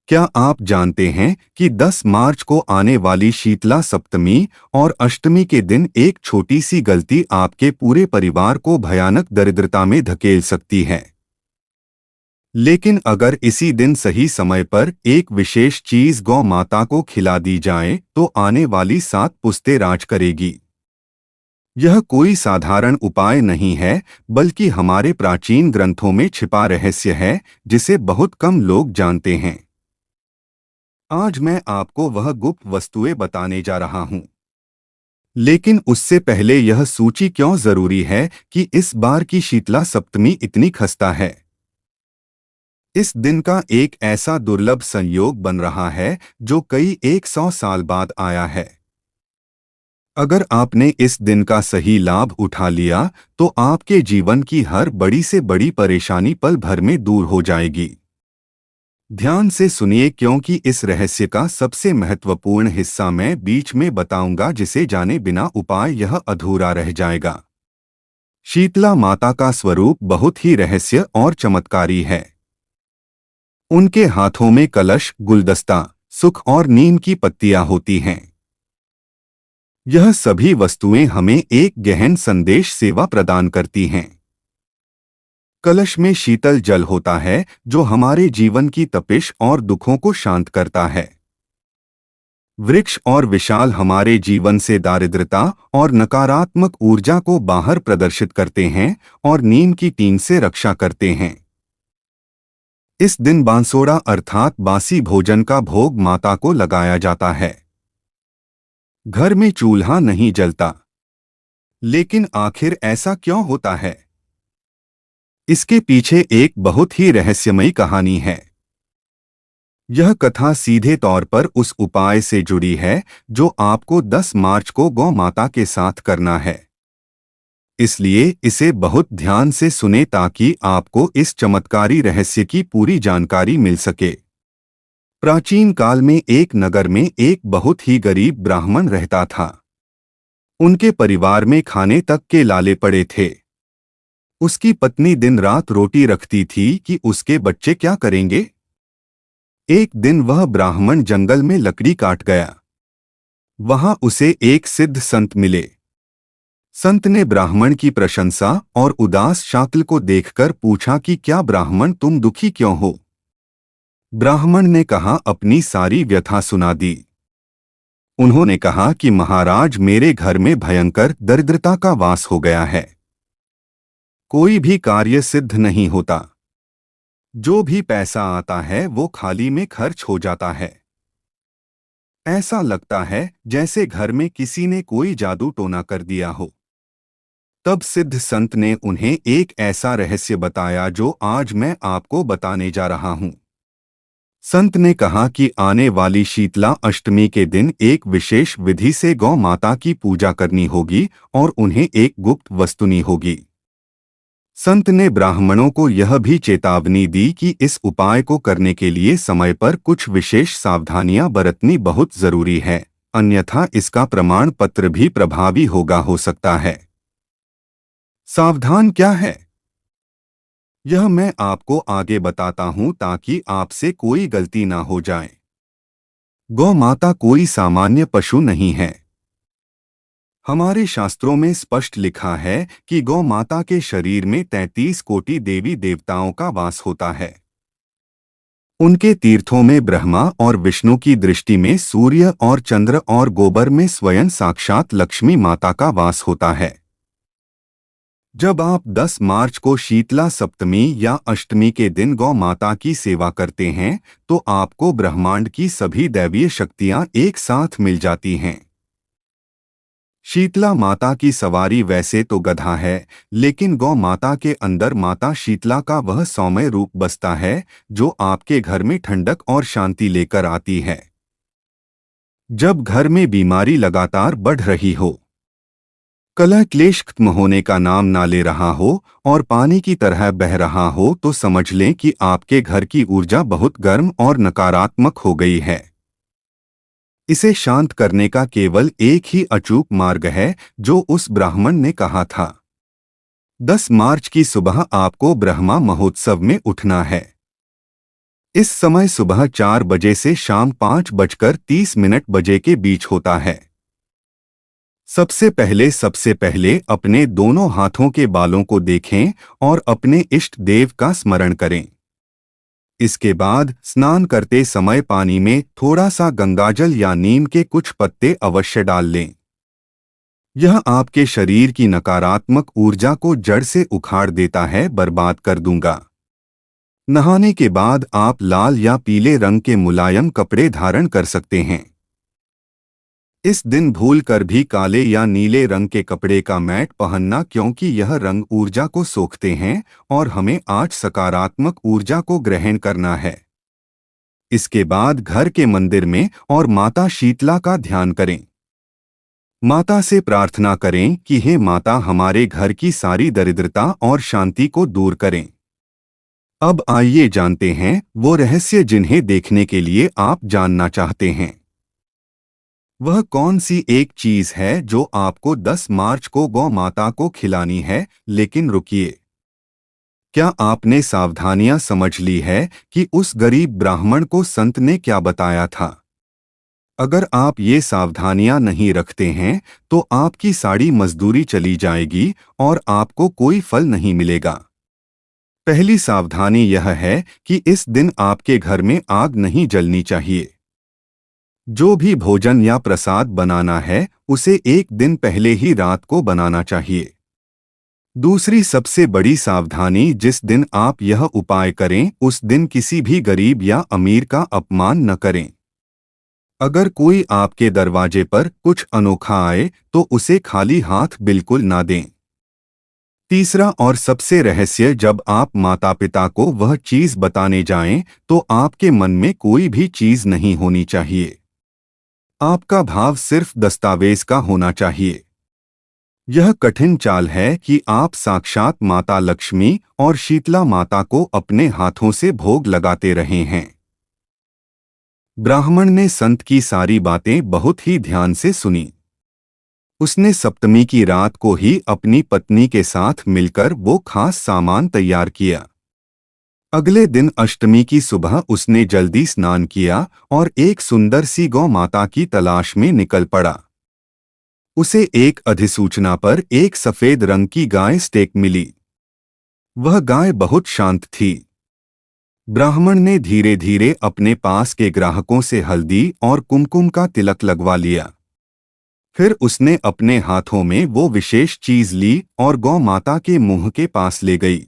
क्या आप जानते हैं कि 10 मार्च को आने वाली शीतला सप्तमी और अष्टमी के दिन एक छोटी सी गलती आपके पूरे परिवार को भयानक दरिद्रता में धकेल सकती है। लेकिन अगर इसी दिन सही समय पर एक विशेष चीज गौ माता को खिला दी जाए तो आने वाली 7 पुश्तें राज करेगी। यह कोई साधारण उपाय नहीं है, बल्कि हमारे प्राचीन ग्रंथों में छिपा रहस्य है जिसे बहुत कम लोग जानते हैं। आज मैं आपको वह गुप्त वस्तुएं बताने जा रहा हूं। लेकिन उससे पहले यह सूची क्यों जरूरी है कि इस बार की शीतला सप्तमी इतनी खस्ता है। इस दिन का एक ऐसा दुर्लभ संयोग बन रहा है जो कई 100 साल बाद आया है। अगर आपने इस दिन का सही लाभ उठा लिया तो आपके जीवन की हर बड़ी से बड़ी परेशानी पल भर में दूर हो जाएगी। ध्यान से सुनिए, क्योंकि इस रहस्य का सबसे महत्वपूर्ण हिस्सा मैं बीच में बताऊंगा, जिसे जाने बिना उपाय यह अधूरा रह जाएगा। शीतला माता का स्वरूप बहुत ही रहस्य और चमत्कारी है। उनके हाथों में कलश, गुलदस्ता, सुख और नीम की पत्तियां होती हैं। यह सभी वस्तुएं हमें एक गहन संदेश सेवा प्रदान करती हैं। कलश में शीतल जल होता है जो हमारे जीवन की तपिश और दुखों को शांत करता है। वृक्ष और विशाल हमारे जीवन से दारिद्रता और नकारात्मक ऊर्जा को बाहर प्रदर्शित करते हैं और नीम की टीन से रक्षा करते हैं। इस दिन बांसोड़ा अर्थात बासी भोजन का भोग माता को लगाया जाता है। घर में चूल्हा नहीं जलता, लेकिन आखिर ऐसा क्यों होता है? इसके पीछे एक बहुत ही रहस्यमयी कहानी है। यह कथा सीधे तौर पर उस उपाय से जुड़ी है जो आपको 10 मार्च को गौ माता के साथ करना है। इसलिए इसे बहुत ध्यान से सुने ताकि आपको इस चमत्कारी रहस्य की पूरी जानकारी मिल सके। प्राचीन काल में एक नगर में एक बहुत ही गरीब ब्राह्मण रहता था। उनके परिवार में खाने तक के लाले पड़े थे। उसकी पत्नी दिन रात रोटी रखती थी कि उसके बच्चे क्या करेंगे। एक दिन वह ब्राह्मण जंगल में लकड़ी काट गया। वहां उसे एक सिद्ध संत मिले। संत ने ब्राह्मण की प्रशंसा और उदास शक्ल को देखकर पूछा कि क्या ब्राह्मण, तुम दुखी क्यों हो? ब्राह्मण ने कहा, अपनी सारी व्यथा सुना दी। उन्होंने कहा कि महाराज, मेरे घर में भयंकर दरिद्रता का वास हो गया है। कोई भी कार्य सिद्ध नहीं होता। जो भी पैसा आता है वो खाली में खर्च हो जाता है। ऐसा लगता है जैसे घर में किसी ने कोई जादू टोना कर दिया हो। तब सिद्ध संत ने उन्हें एक ऐसा रहस्य बताया जो आज मैं आपको बताने जा रहा हूं। संत ने कहा कि आने वाली शीतला अष्टमी के दिन एक विशेष विधि से गौ माता की पूजा करनी होगी और उन्हें एक गुप्त वस्तुनी होगी। संत ने ब्राह्मणों को यह भी चेतावनी दी कि इस उपाय को करने के लिए समय पर कुछ विशेष सावधानियां बरतनी बहुत जरूरी है, अन्यथा इसका प्रमाण पत्र भी प्रभावी हो सकता है। सावधान क्या है, यह मैं आपको आगे बताता हूं ताकि आपसे कोई गलती ना हो जाए। गौ माता कोई सामान्य पशु नहीं है। हमारे शास्त्रों में स्पष्ट लिखा है कि गौ माता के शरीर में 33 कोटि देवी देवताओं का वास होता है। उनके तीर्थों में ब्रह्मा और विष्णु की दृष्टि में सूर्य और चंद्र और गोबर में स्वयं साक्षात लक्ष्मी माता का वास होता है। जब आप 10 मार्च को शीतला सप्तमी या अष्टमी के दिन गौ माता की सेवा करते हैं तो आपको ब्रह्मांड की सभी दैवीय शक्तियां एक साथ मिल जाती हैं। शीतला माता की सवारी वैसे तो गधा है, लेकिन गौ माता के अंदर माता शीतला का वह सौम्य रूप बसता है जो आपके घर में ठंडक और शांति लेकर आती है। जब घर में बीमारी लगातार बढ़ रही हो, कलह क्लेश खत्म होने का नाम ना ले रहा हो और पानी की तरह बह रहा हो, तो समझ लें कि आपके घर की ऊर्जा बहुत गर्म और नकारात्मक हो गई है। इसे शांत करने का केवल एक ही अचूक मार्ग है जो उस ब्राह्मण ने कहा था। 10 मार्च की सुबह आपको ब्रह्मा महोत्सव में उठना है। इस समय सुबह 4 बजे से शाम 5:30 बजे के बीच होता है। सबसे पहले अपने दोनों हाथों के बालों को देखें और अपने इष्ट देव का स्मरण करें। इसके बाद स्नान करते समय पानी में थोड़ा सा गंगाजल या नीम के कुछ पत्ते अवश्य डाल लें। यह आपके शरीर की नकारात्मक ऊर्जा को जड़ से उखाड़ देता है, बर्बाद कर दूंगा। नहाने के बाद आप लाल या पीले रंग के मुलायम कपड़े धारण कर सकते हैं। इस दिन भूल कर भी काले या नीले रंग के कपड़े का मैट पहनना, क्योंकि यह रंग ऊर्जा को सोखते हैं और हमें आज सकारात्मक ऊर्जा को ग्रहण करना है। इसके बाद घर के मंदिर में और माता शीतला का ध्यान करें। माता से प्रार्थना करें कि हे माता, हमारे घर की सारी दरिद्रता और शांति को दूर करें। अब आइए जानते हैं वो रहस्य जिन्हें देखने के लिए आप जानना चाहते हैं। वह कौन सी एक चीज है जो आपको 10 मार्च को गौ माता को खिलानी है? लेकिन रुकिए, क्या आपने सावधानियां समझ ली है कि उस गरीब ब्राह्मण को संत ने क्या बताया था? अगर आप ये सावधानियां नहीं रखते हैं तो आपकी सारी मजदूरी चली जाएगी और आपको कोई फल नहीं मिलेगा। पहली सावधानी यह है कि इस दिन आपके घर में आग नहीं जलनी चाहिए। जो भी भोजन या प्रसाद बनाना है उसे एक दिन पहले ही रात को बनाना चाहिए। दूसरी सबसे बड़ी सावधानी, जिस दिन आप यह उपाय करें उस दिन किसी भी गरीब या अमीर का अपमान न करें। अगर कोई आपके दरवाजे पर कुछ अनोखा आए तो उसे खाली हाथ बिल्कुल ना दें। तीसरा और सबसे रहस्य, जब आप माता पिता को वह चीज बताने जाएं तो आपके मन में कोई भी चीज नहीं होनी चाहिए। आपका भाव सिर्फ दस्तावेज का होना चाहिए। यह कठिन चाल है कि आप साक्षात माता लक्ष्मी और शीतला माता को अपने हाथों से भोग लगाते रहे हैं। ब्राह्मण ने संत की सारी बातें बहुत ही ध्यान से सुनी। उसने सप्तमी की रात को ही अपनी पत्नी के साथ मिलकर वो खास सामान तैयार किया। अगले दिन अष्टमी की सुबह उसने जल्दी स्नान किया और एक सुंदर सी गौ माता की तलाश में निकल पड़ा। उसे एक अधिसूचना पर एक सफेद रंग की गाय स्टेक मिली। वह गाय बहुत शांत थी। ब्राह्मण ने धीरे धीरे अपने पास के ग्राहकों से हल्दी और कुमकुम का तिलक लगवा लिया। फिर उसने अपने हाथों में वो विशेष चीज ली और गौ माता के मुंह के पास ले गई।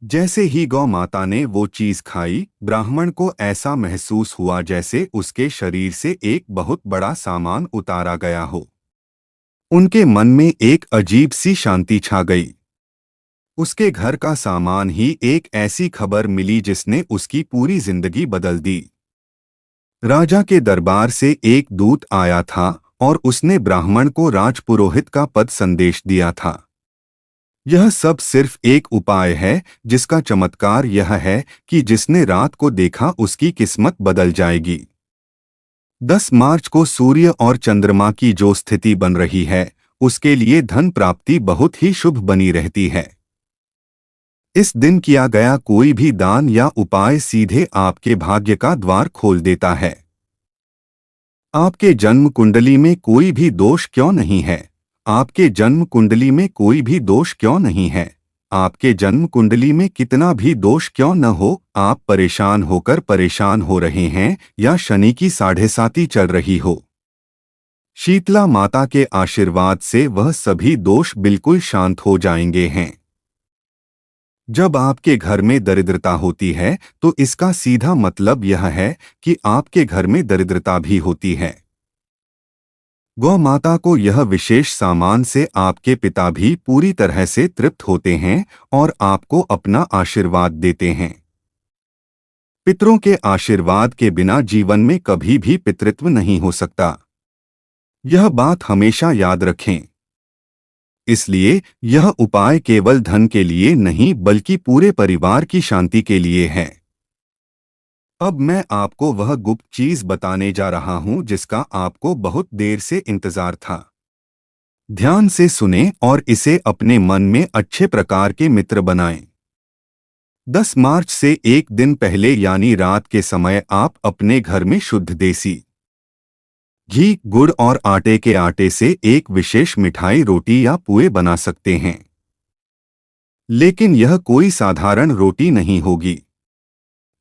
जैसे ही गौ माता ने वो चीज खाई, ब्राह्मण को ऐसा महसूस हुआ जैसे उसके शरीर से एक बहुत बड़ा सामान उतारा गया हो। उनके मन में एक अजीब सी शांति छा गई। उसके घर का सामान ही एक ऐसी खबर मिली जिसने उसकी पूरी जिंदगी बदल दी। राजा के दरबार से एक दूत आया था और उसने ब्राह्मण को राजपुरोहित का पद संदेश दिया था। यह सब सिर्फ एक उपाय है जिसका चमत्कार यह है कि जिसने रात को देखा उसकी किस्मत बदल जाएगी। 10 मार्च को सूर्य और चंद्रमा की जो स्थिति बन रही है उसके लिए धन प्राप्ति बहुत ही शुभ बनी रहती है। इस दिन किया गया कोई भी दान या उपाय सीधे आपके भाग्य का द्वार खोल देता है। आपके जन्म कुंडली में कोई भी दोष क्यों नहीं है? आपके जन्म कुंडली में कोई भी दोष क्यों नहीं है? आपके जन्म कुंडली में कितना भी दोष क्यों न हो, आप परेशान होकर परेशान हो रहे हैं या शनि की 7.5 चल रही हो, शीतला माता के आशीर्वाद से वह सभी दोष बिल्कुल शांत हो जाएंगे हैं। जब आपके घर में दरिद्रता होती है तो इसका सीधा मतलब यह है कि आपके घर में दरिद्रता भी होती है। गौ माता को यह विशेष सामान से आपके पिता भी पूरी तरह से तृप्त होते हैं और आपको अपना आशीर्वाद देते हैं। पितरों के आशीर्वाद के बिना जीवन में कभी भी पितृत्व नहीं हो सकता। यह बात हमेशा याद रखें। इसलिए यह उपाय केवल धन के लिए नहीं बल्कि पूरे परिवार की शांति के लिए है। अब मैं आपको वह गुप्त चीज बताने जा रहा हूं जिसका आपको बहुत देर से इंतजार था। ध्यान से सुनें और इसे अपने मन में अच्छे प्रकार के मित्र बनाएं। 10 मार्च से एक दिन पहले यानी रात के समय आप अपने घर में शुद्ध देसी घी, गुड़ और आटे के आटे से एक विशेष मिठाई, रोटी या पुए बना सकते हैं। लेकिन यह कोई साधारण रोटी नहीं होगी।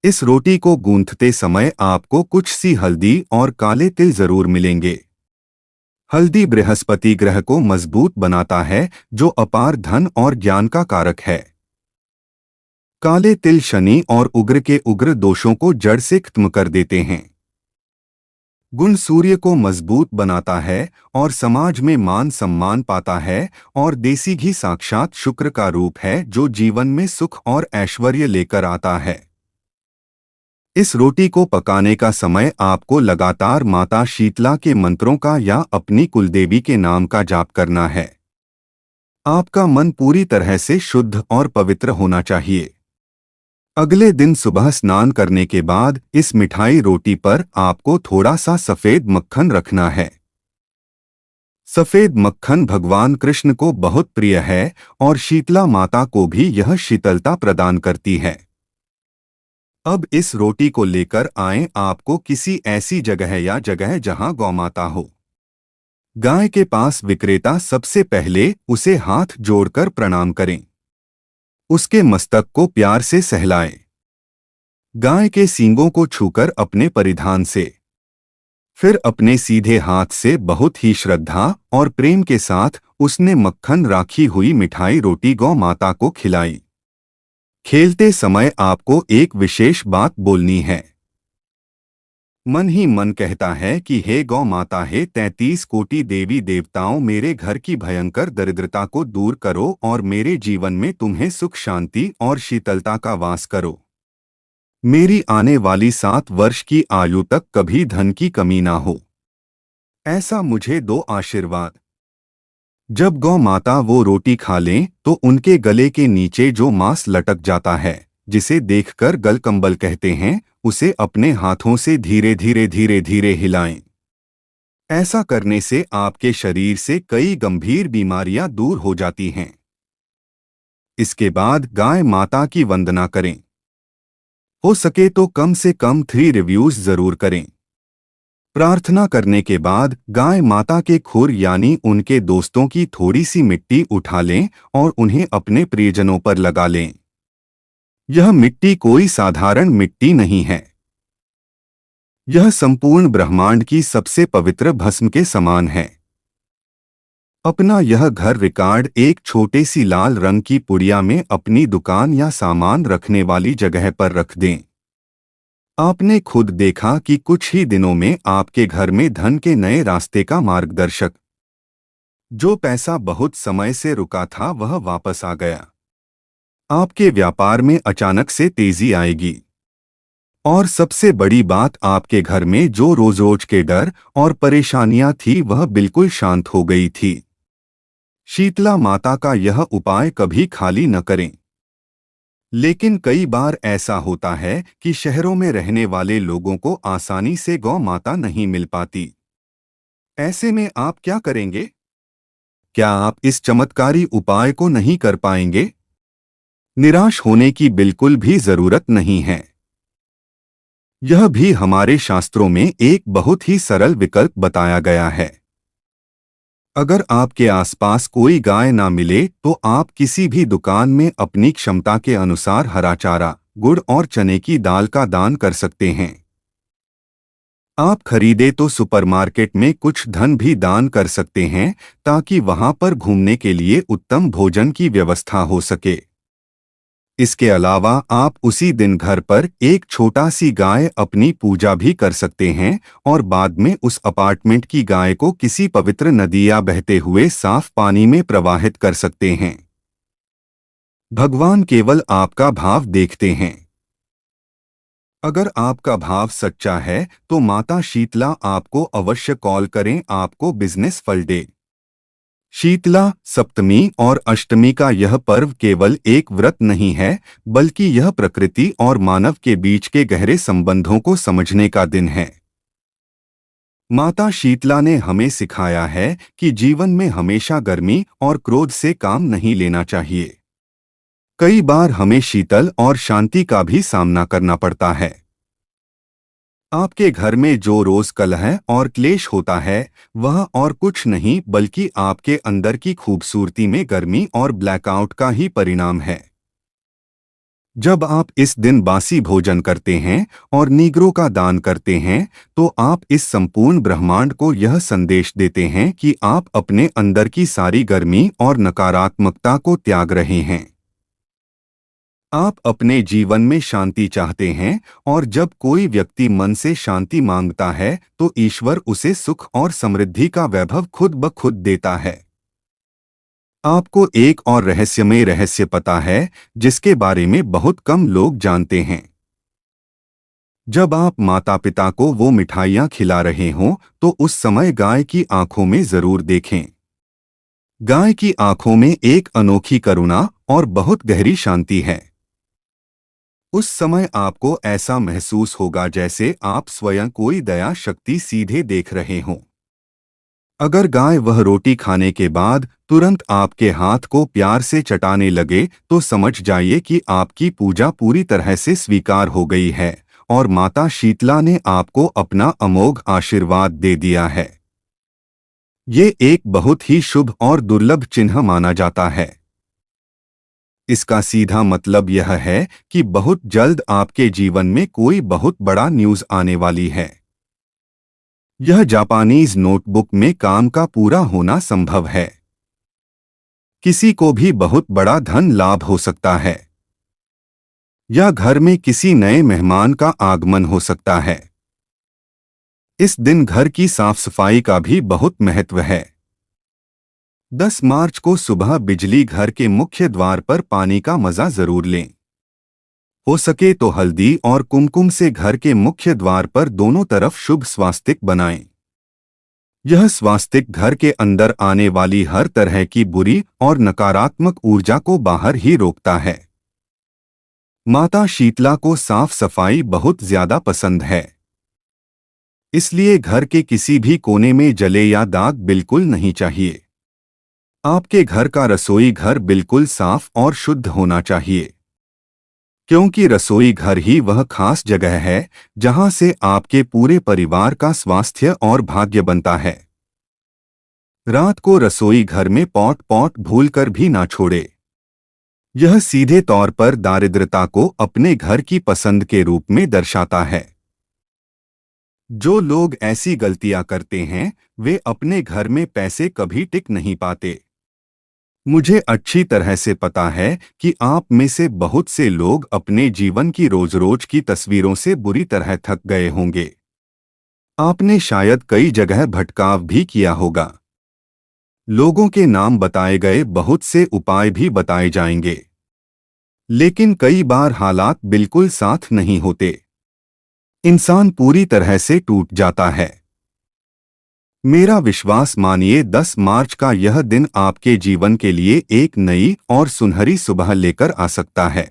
इस रोटी को गूंथते समय आपको कुछ सी हल्दी और काले तिल जरूर मिलेंगे। हल्दी बृहस्पति ग्रह को मजबूत बनाता है, जो अपार धन और ज्ञान का कारक है। काले तिल शनि और उग्र के उग्र दोषों को जड़ से खत्म कर देते हैं। गुण सूर्य को मजबूत बनाता है और समाज में मान सम्मान पाता है, और देसी घी साक्षात शुक्र का रूप है, जो जीवन में सुख और ऐश्वर्य लेकर आता है। इस रोटी को पकाने का समय आपको लगातार माता शीतला के मंत्रों का या अपनी कुलदेवी के नाम का जाप करना है। आपका मन पूरी तरह से शुद्ध और पवित्र होना चाहिए। अगले दिन सुबह स्नान करने के बाद इस मिठाई रोटी पर आपको थोड़ा सा सफेद मक्खन रखना है। सफेद मक्खन भगवान कृष्ण को बहुत प्रिय है और शीतला माता को भी यह शीतलता प्रदान करती है। अब इस रोटी को लेकर आएं आपको किसी ऐसी जगह जहां गौमाता हो। गाय के पास विक्रेता सबसे पहले उसे हाथ जोड़कर प्रणाम करें। उसके मस्तक को प्यार से सहलाएं। गाय के सींगों को छूकर अपने परिधान से, फिर अपने सीधे हाथ से बहुत ही श्रद्धा और प्रेम के साथ उसने मक्खन राखी हुई मिठाई रोटी गौ माता को खिलाई। खेलते समय आपको एक विशेष बात बोलनी है। मन ही मन कहता है कि हे गौ माता, हे 33 कोटि देवी देवताओं, मेरे घर की भयंकर दरिद्रता को दूर करो और मेरे जीवन में तुम्हें सुख, शांति और शीतलता का वास करो। मेरी आने वाली 7 वर्ष की आयु तक कभी धन की कमी ना हो, ऐसा मुझे दो आशीर्वाद। जब गौ माता वो रोटी खा लें तो उनके गले के नीचे जो मांस लटक जाता है, जिसे देखकर गलकंबल कहते हैं, उसे अपने हाथों से धीरे धीरे हिलाएं। ऐसा करने से आपके शरीर से कई गंभीर बीमारियां दूर हो जाती हैं। इसके बाद गाय माता की वंदना करें। हो सके तो कम से कम 3 रिव्यूज जरूर करें। प्रार्थना करने के बाद गाय माता के खुर यानी उनके दोस्तों की थोड़ी सी मिट्टी उठा लें और उन्हें अपने प्रियजनों पर लगा लें। यह मिट्टी कोई साधारण मिट्टी नहीं है। यह संपूर्ण ब्रह्मांड की सबसे पवित्र भस्म के समान है। अपना यह घर रिकॉर्ड एक छोटे सी लाल रंग की पुड़िया में अपनी दुकान या सामान रखने वाली जगह पर रख दें। आपने खुद देखा कि कुछ ही दिनों में आपके घर में धन के नए रास्ते का मार्गदर्शक, जो पैसा बहुत समय से रुका था, वह वापस आ गया। आपके व्यापार में अचानक से तेजी आएगी। और सबसे बड़ी बात, आपके घर में जो रोज रोज के डर और परेशानियां थी, वह बिल्कुल शांत हो गई थी। शीतला माता का यह उपाय कभी खाली न करें। लेकिन कई बार ऐसा होता है कि शहरों में रहने वाले लोगों को आसानी से गौ माता नहीं मिल पाती। ऐसे में आप क्या करेंगे? क्या आप इस चमत्कारी उपाय को नहीं कर पाएंगे? निराश होने की बिल्कुल भी जरूरत नहीं है। यह भी हमारे शास्त्रों में एक बहुत ही सरल विकल्प बताया गया है। अगर आपके आसपास कोई गाय ना मिले तो आप किसी भी दुकान में अपनी क्षमता के अनुसार हरा चारा, गुड़ और चने की दाल का दान कर सकते हैं। आप खरीदे तो सुपरमार्केट में कुछ धन भी दान कर सकते हैं, ताकि वहां पर घूमने के लिए उत्तम भोजन की व्यवस्था हो सके। इसके अलावा आप उसी दिन घर पर एक छोटा सी गाय अपनी पूजा भी कर सकते हैं और बाद में उस अपार्टमेंट की गाय को किसी पवित्र नदी या बहते हुए साफ पानी में प्रवाहित कर सकते हैं। भगवान केवल आपका भाव देखते हैं। अगर आपका भाव सच्चा है तो माता शीतला आपको अवश्य कॉल करें, आपको बिजनेस फल दे। शीतला सप्तमी और अष्टमी का यह पर्व केवल एक व्रत नहीं है, बल्कि यह प्रकृति और मानव के बीच के गहरे संबंधों को समझने का दिन है। माता शीतला ने हमें सिखाया है कि जीवन में हमेशा गर्मी और क्रोध से काम नहीं लेना चाहिए। कई बार हमें शीतल और शांति का भी सामना करना पड़ता है। आपके घर में जो रोज कलह और क्लेश होता है, वह और कुछ नहीं बल्कि आपके अंदर की खूबसूरती में गर्मी और ब्लैकआउट का ही परिणाम है। जब आप इस दिन बासी भोजन करते हैं और नीग्रो का दान करते हैं, तो आप इस संपूर्ण ब्रह्मांड को यह संदेश देते हैं कि आप अपने अंदर की सारी गर्मी और नकारात्मकता को त्याग रहे हैं। आप अपने जीवन में शांति चाहते हैं, और जब कोई व्यक्ति मन से शांति मांगता है तो ईश्वर उसे सुख और समृद्धि का वैभव खुद ब खुद देता है। आपको एक और रहस्यमय रहस्य पता है, जिसके बारे में बहुत कम लोग जानते हैं। जब आप माता पिता को वो मिठाइयाँ खिला रहे हों, तो उस समय गाय की आंखों में जरूर देखें। गाय की आंखों में एक अनोखी करुणा और बहुत गहरी शांति है। उस समय आपको ऐसा महसूस होगा जैसे आप स्वयं कोई दया शक्ति सीधे देख रहे हों। अगर गाय वह रोटी खाने के बाद तुरंत आपके हाथ को प्यार से चटाने लगे, तो समझ जाइए कि आपकी पूजा पूरी तरह से स्वीकार हो गई है और माता शीतला ने आपको अपना अमोघ आशीर्वाद दे दिया है। ये एक बहुत ही शुभ और दुर्लभ चिन्ह माना जाता है। इसका सीधा मतलब यह है कि बहुत जल्द आपके जीवन में कोई बहुत बड़ा न्यूज़ आने वाली है। यह जापानीज नोटबुक में काम का पूरा होना संभव है। किसी को भी बहुत बड़ा धन लाभ हो सकता है, या घर में किसी नए मेहमान का आगमन हो सकता है। इस दिन घर की साफ सफाई का भी बहुत महत्व है। 10 मार्च को सुबह बिजली घर के मुख्य द्वार पर पानी का मजा जरूर लें। हो सके तो हल्दी और कुमकुम से घर के मुख्य द्वार पर दोनों तरफ शुभ स्वास्तिक बनाएं। यह स्वास्तिक घर के अंदर आने वाली हर तरह की बुरी और नकारात्मक ऊर्जा को बाहर ही रोकता है। माता शीतला को साफ सफाई बहुत ज्यादा पसंद है, इसलिए घर के किसी भी कोने में जले या दाग बिल्कुल नहीं चाहिए। आपके घर का रसोई घर बिल्कुल साफ और शुद्ध होना चाहिए, क्योंकि रसोई घर ही वह खास जगह है जहां से आपके पूरे परिवार का स्वास्थ्य और भाग्य बनता है। रात को रसोई घर में पॉट पॉट भूलकर भी ना छोड़े। यह सीधे तौर पर दारिद्रता को अपने घर की पसंद के रूप में दर्शाता है। जो लोग ऐसी गलतियां करते हैं, वे अपने घर में पैसे कभी टिक नहीं पाते। मुझे अच्छी तरह से पता है कि आप में से बहुत से लोग अपने जीवन की रोज रोज की तस्वीरों से बुरी तरह थक गए होंगे। आपने शायद कई जगह भटकाव भी किया होगा। लोगों के नाम बताए गए, बहुत से उपाय भी बताए जाएंगे, लेकिन कई बार हालात बिल्कुल साथ नहीं होते। इंसान पूरी तरह से टूट जाता है। मेरा विश्वास मानिए, 10 मार्च का यह दिन आपके जीवन के लिए एक नई और सुनहरी सुबह लेकर आ सकता है।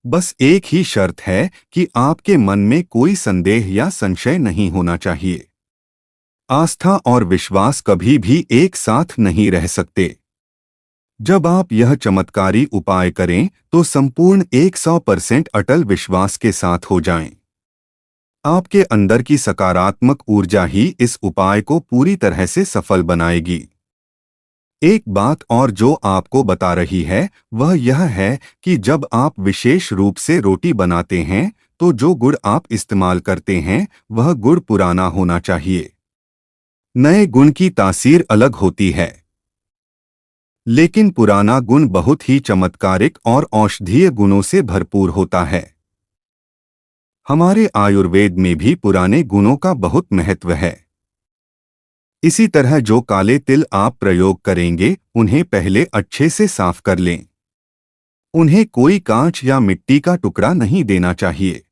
बस एक ही शर्त है कि आपके मन में कोई संदेह या संशय नहीं होना चाहिए। आस्था और विश्वास कभी भी एक साथ नहीं रह सकते। जब आप यह चमत्कारी उपाय करें, तो संपूर्ण 100% अटल विश्वास के साथ हो जाएं। आपके अंदर की सकारात्मक ऊर्जा ही इस उपाय को पूरी तरह से सफल बनाएगी। एक बात और जो आपको बता रही है, वह यह है कि जब आप विशेष रूप से रोटी बनाते हैं, तो जो गुड़ आप इस्तेमाल करते हैं, वह गुड़ पुराना होना चाहिए। नए गुण की तासीर अलग होती है, लेकिन पुराना गुण बहुत ही चमत्कारिक और औषधीय गुणों से भरपूर होता है। हमारे आयुर्वेद में भी पुराने गुणों का बहुत महत्व है। इसी तरह जो काले तिल आप प्रयोग करेंगे, उन्हें पहले अच्छे से साफ कर लें। उन्हें कोई कांच या मिट्टी का टुकड़ा नहीं देना चाहिए।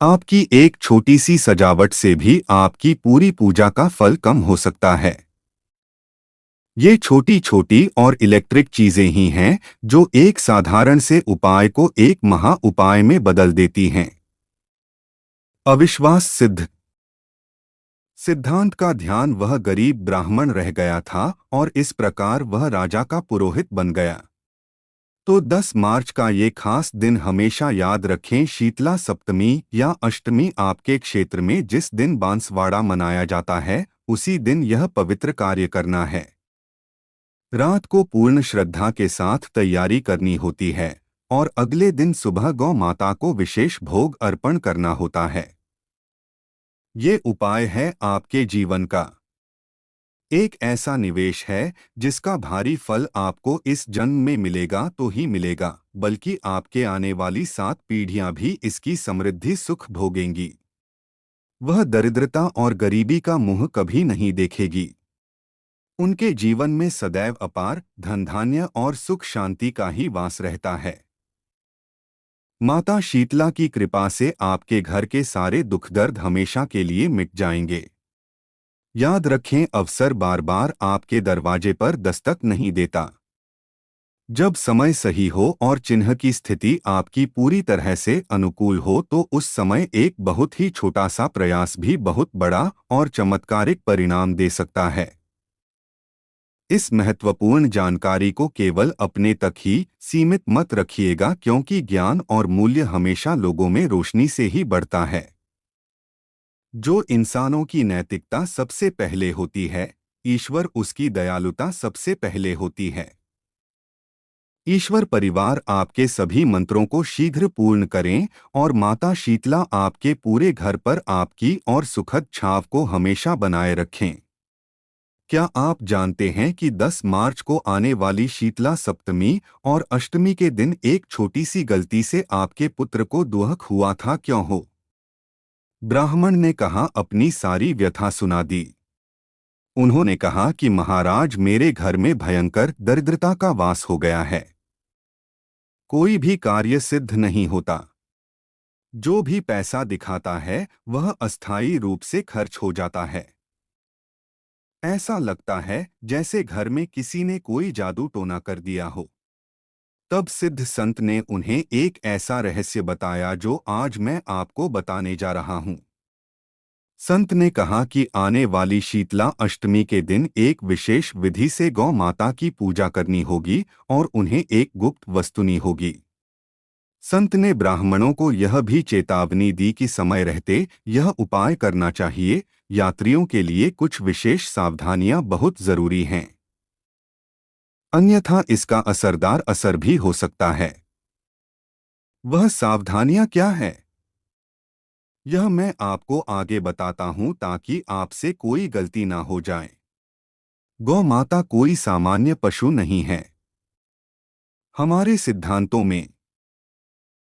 आपकी एक छोटी सी सजावट से भी आपकी पूरी पूजा का फल कम हो सकता है। ये छोटी छोटी और इलेक्ट्रिक चीजें ही हैं जो एक साधारण से उपाय को एक महा उपाय में बदल देती हैं। अविश्वास सिद्ध। सिद्धांत का ध्यान वह गरीब ब्राह्मण रह गया था और इस प्रकार वह राजा का पुरोहित बन गया। तो 10 मार्च का ये खास दिन हमेशा याद रखें। शीतला सप्तमी या अष्टमी आपके क्षेत्र में जिस दिन बांसवाड़ा मनाया जाता है, उसी दिन यह पवित्र कार्य करना है। रात को पूर्ण श्रद्धा के साथ तैयारी करनी होती है और अगले दिन सुबह गौ माता को विशेष भोग अर्पण करना होता है। ये उपाय है आपके जीवन का एक ऐसा निवेश है जिसका भारी फल आपको इस जन्म में मिलेगा तो ही मिलेगा, बल्कि आपके आने वाली 7 पीढ़ियां भी इसकी समृद्धि सुख भोगेंगी। वह दरिद्रता और गरीबी का मुंह कभी नहीं देखेगी। उनके जीवन में सदैव अपार धन धान्य और सुख शांति का ही वास रहता है। माता शीतला की कृपा से आपके घर के सारे दुख दर्द हमेशा के लिए मिट जाएंगे। याद रखें, अवसर बार बार आपके दरवाजे पर दस्तक नहीं देता। जब समय सही हो और चिन्ह की स्थिति आपकी पूरी तरह से अनुकूल हो तो उस समय एक बहुत ही छोटा सा प्रयास भी बहुत बड़ा और चमत्कारिक परिणाम दे सकता है। इस महत्वपूर्ण जानकारी को केवल अपने तक ही सीमित मत रखिएगा, क्योंकि ज्ञान और मूल्य हमेशा लोगों में रोशनी से ही बढ़ता है। जो इंसानों की नैतिकता सबसे पहले होती है, ईश्वर उसकी दयालुता सबसे पहले होती है। ईश्वर परिवार आपके सभी मंत्रों को शीघ्र पूर्ण करें और माता शीतला आपके पूरे घर पर आपकी और सुखद छाव को हमेशा बनाए रखें। क्या आप जानते हैं कि 10 मार्च को आने वाली शीतला सप्तमी और अष्टमी के दिन एक छोटी सी गलती से आपके पुत्र को दुख हुआ था? क्यों हो? ब्राह्मण ने कहा, अपनी सारी व्यथा सुना दी। उन्होंने कहा कि महाराज, मेरे घर में भयंकर दरिद्रता का वास हो गया है। कोई भी कार्य सिद्ध नहीं होता। जो भी पैसा दिखाता है वह अस्थायी रूप से खर्च हो जाता है। ऐसा लगता है जैसे घर में किसी ने कोई जादू टोना कर दिया हो। तब सिद्ध संत ने उन्हें एक ऐसा रहस्य बताया जो आज मैं आपको बताने जा रहा हूं। संत ने कहा कि आने वाली शीतला अष्टमी के दिन एक विशेष विधि से गौ माता की पूजा करनी होगी और उन्हें एक गुप्त वस्तुनी होगी। संत ने ब्राह्मणों को यह भी चेतावनी दी कि समय रहते यह उपाय करना चाहिए। यात्रियों के लिए कुछ विशेष सावधानियां बहुत जरूरी हैं, अन्यथा इसका असरदार असर भी हो सकता है। वह सावधानियां क्या है, यह मैं आपको आगे बताता हूं ताकि आपसे कोई गलती ना हो जाए। गौ माता कोई सामान्य पशु नहीं है। हमारे सिद्धांतों में